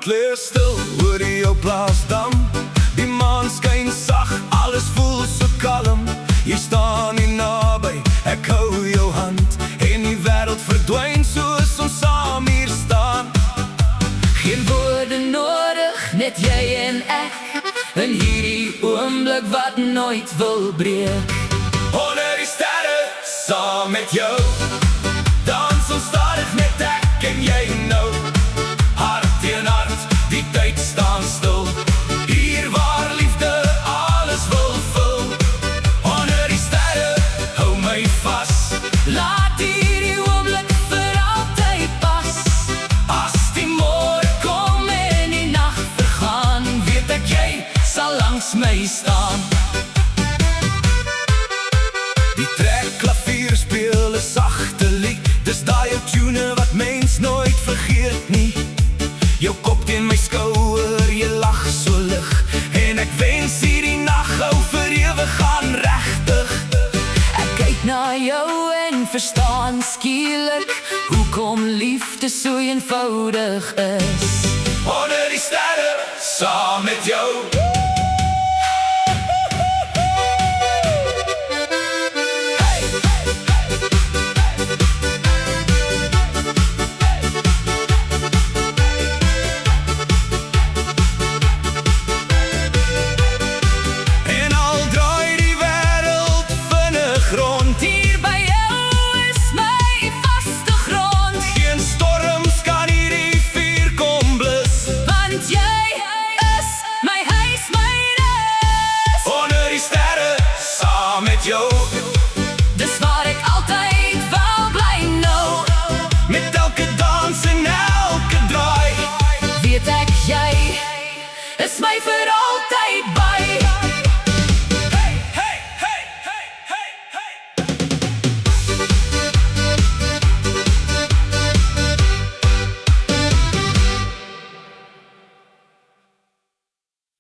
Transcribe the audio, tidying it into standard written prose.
lê stil oor jou plaasdam. Die maan skyn sag, alles voel so kalm. Jy staan hier naby, ek hou jou hand, en die wêreld verdwyn soos ons saam hier staan. Geen woorde nodig, net jy en ek, in hierdie oomblik wat nooit wil breek. Onder die sterre, saam met jou, dans ons stadig net ek en jy nou. Hart teen hart, die tyd staan stil, hier waar liefde alles wil vul. Onder die sterre, hou my vas, Laat hierdie oomblik vir altyd pas. as die môre Kom en die nag vergaan, weet ek jy sal langs my staan. Die trekklavier speel 'n sagte lied, dis daai ou tune wat mens nooit vergeet nie. Jou kop teen my skouer, jy lag so lig, en ek wens hierdie nag gou vir ewig gaan regtig. Ek kyk na jou en verstaan skielik hoekom liefde so eenvoudig is. Onder die sterre, saam met jou,